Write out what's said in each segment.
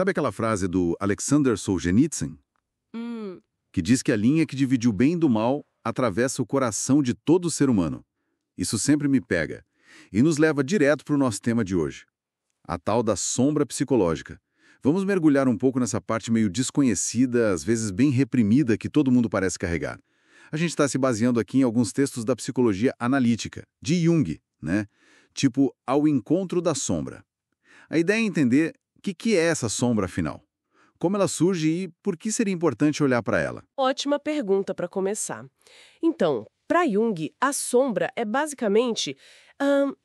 Sabe aquela frase do Alexander Solzhenitsyn, Hum, que diz que a linha que divide o bem do mal atravessa o coração de todo ser humano? Isso sempre me pega e nos leva direto para o nosso tema de hoje, a tal da sombra psicológica. Vamos mergulhar um pouco nessa parte meio desconhecida, às vezes bem reprimida, que todo mundo parece carregar. A gente está se baseando aqui em alguns textos da psicologia analítica, de Jung, né? Tipo, Ao Encontro da Sombra. A ideia é entender o que é essa sombra, afinal. Como ela surge e por que seria importante olhar para ela. Ótima pergunta para começar. Então, para Jung, a sombra é basicamente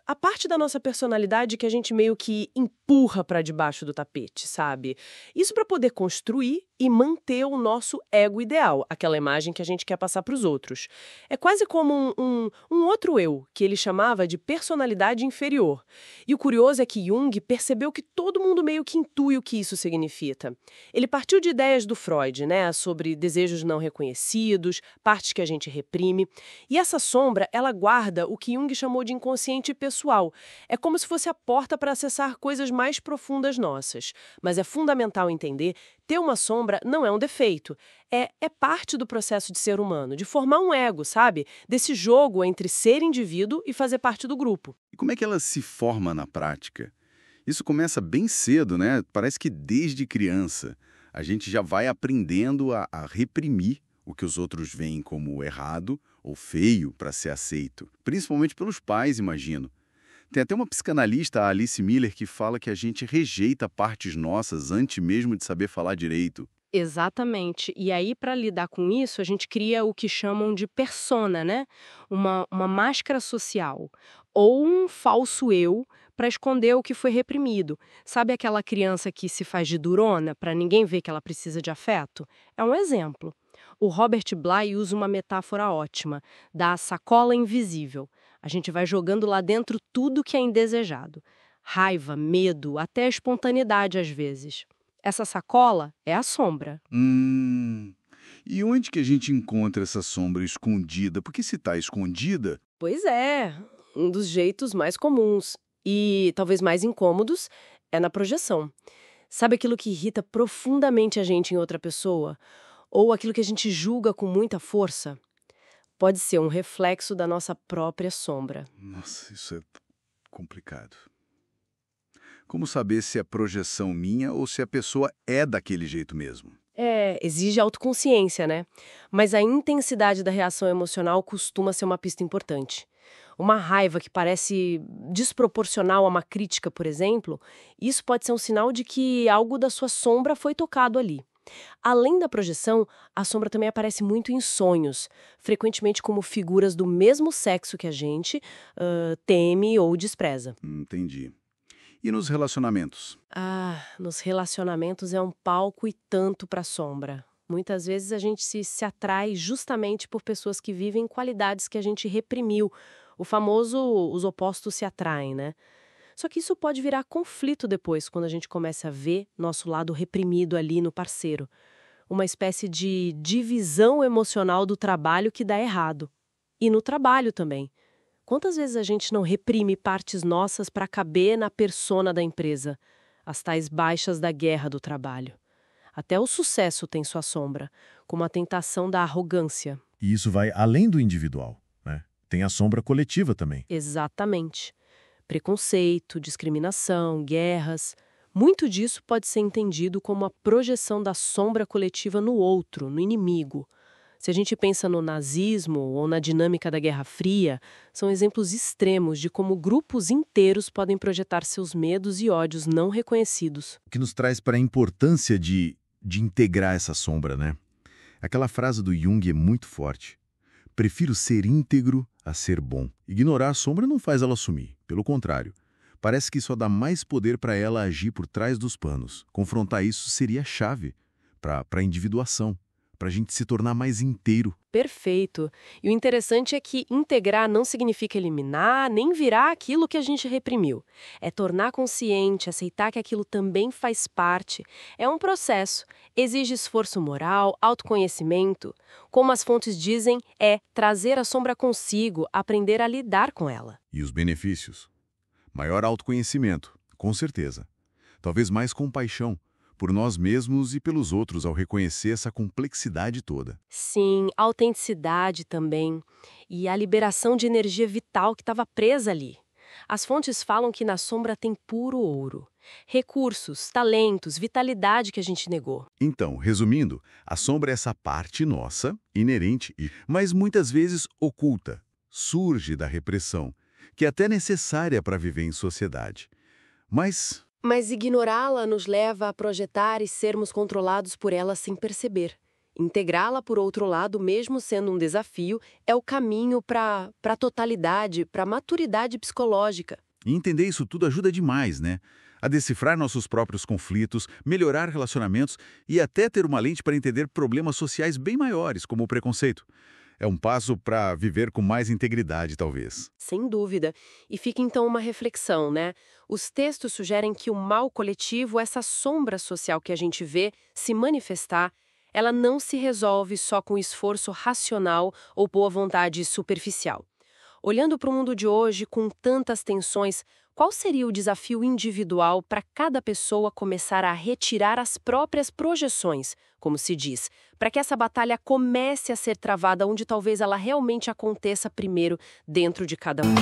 a parte da nossa personalidade que a gente meio que empurra para debaixo do tapete, sabe? Isso para poder construir e manter o nosso ego ideal, aquela imagem que a gente quer passar para os outros. É quase como um outro eu, que ele chamava de personalidade inferior. E o curioso é que Jung percebeu que todo mundo meio que intui o que isso significa. Ele partiu de ideias do Freud, né, sobre desejos não reconhecidos, partes que a gente reprime. E essa sombra, ela guarda o que Jung chamou de inconsciente pessoal. É como se fosse a porta para acessar coisas mais profundas nossas. Mas é fundamental entender, ter uma sombra não é um defeito. É parte do processo de ser humano, de formar um ego, sabe? Desse jogo entre ser indivíduo e fazer parte do grupo. E como é que ela se forma na prática? Isso começa bem cedo, né? Parece que desde criança a gente já vai aprendendo a reprimir o que os outros veem como errado ou feio para ser aceito. Principalmente pelos pais, imagino. Tem até uma psicanalista, a Alice Miller, que fala que a gente rejeita partes nossas antes mesmo de saber falar direito. Exatamente. E aí, para lidar com isso, a gente cria o que chamam de persona, né? Uma máscara social. Ou um falso eu para esconder o que foi reprimido. Sabe aquela criança que se faz de durona para ninguém ver que ela precisa de afeto? É um exemplo. O Robert Bly usa uma metáfora ótima, da sacola invisível. A gente vai jogando lá dentro tudo que é indesejado. Raiva, medo, até a espontaneidade às vezes. Essa sacola é a sombra. E onde que a gente encontra essa sombra escondida? Porque se está escondida, Pois é, um dos jeitos mais comuns e talvez mais incômodos é na projeção. Sabe aquilo que irrita profundamente a gente em outra pessoa? Ou aquilo que a gente julga com muita força? Pode ser um reflexo da nossa própria sombra. nossa, isso é complicado. Como saber se é projeção minha ou se a pessoa é daquele jeito mesmo? Exige autoconsciência, né? Mas a intensidade da reação emocional costuma ser uma pista importante. Uma raiva que parece desproporcional a uma crítica, por exemplo, isso pode ser um sinal de que algo da sua sombra foi tocado ali. Além da projeção, a sombra também aparece muito em sonhos, frequentemente como figuras do mesmo sexo que a gente teme ou despreza. Entendi. E nos relacionamentos? Nos relacionamentos é um palco e tanto para a sombra. Muitas vezes a gente se atrai justamente por pessoas que vivem qualidades que a gente reprimiu. O famoso os opostos se atraem, né? Só que isso pode virar conflito depois, quando a gente começa a ver nosso lado reprimido ali no parceiro. Uma espécie de divisão emocional do trabalho que dá errado. E no trabalho também. Quantas vezes a gente não reprime partes nossas para caber na persona da empresa? As tais baixas da guerra do trabalho. Até o sucesso tem sua sombra, como a tentação da arrogância. E isso vai além do individual, né? Tem a sombra coletiva também. Exatamente. Preconceito, discriminação, guerras. Muito disso pode ser entendido como a projeção da sombra coletiva no outro, no inimigo. Se a gente pensa no nazismo ou na dinâmica da Guerra Fria, são exemplos extremos de como grupos inteiros podem projetar seus medos e ódios não reconhecidos. O que nos traz para a importância de integrar essa sombra, né? Aquela frase do Jung é muito forte. Prefiro ser íntegro a ser bom. Ignorar a sombra não faz ela sumir. Pelo contrário, parece que só dá mais poder para ela agir por trás dos panos. Confrontar isso seria a chave para a individuação, para a gente se tornar mais inteiro. Perfeito. E o interessante é que integrar não significa eliminar, nem virar aquilo que a gente reprimiu. É tornar consciente, aceitar que aquilo também faz parte. É um processo. Exige esforço moral, autoconhecimento. Como as fontes dizem, é trazer a sombra consigo, aprender a lidar com ela. E os benefícios? Maior autoconhecimento, com certeza. Talvez mais compaixão, por nós mesmos e pelos outros ao reconhecer essa complexidade toda. Sim, autenticidade também. E a liberação de energia vital que estava presa ali. As fontes falam que na sombra tem puro ouro. Recursos, talentos, vitalidade que a gente negou. Então, resumindo, a sombra é essa parte nossa, inerente, mas muitas vezes oculta, surge da repressão, que é até necessária para viver em sociedade. Mas ignorá-la nos leva a projetar e sermos controlados por ela sem perceber. Integrá-la, por outro lado, mesmo sendo um desafio, é o caminho para a totalidade, para a maturidade psicológica. e entender isso tudo ajuda demais, né? A decifrar nossos próprios conflitos, melhorar relacionamentos e até ter uma lente para entender problemas sociais bem maiores, como o preconceito. É um passo para viver com mais integridade, talvez. Sem dúvida. E fica então uma reflexão, né? Os textos sugerem que o mal coletivo, essa sombra social que a gente vê se manifestar, ela não se resolve só com esforço racional ou boa vontade superficial. Olhando para o mundo de hoje, com tantas tensões, qual seria o desafio individual para cada pessoa começar a retirar as próprias projeções, como se diz, para que essa batalha comece a ser travada onde talvez ela realmente aconteça primeiro dentro de cada um?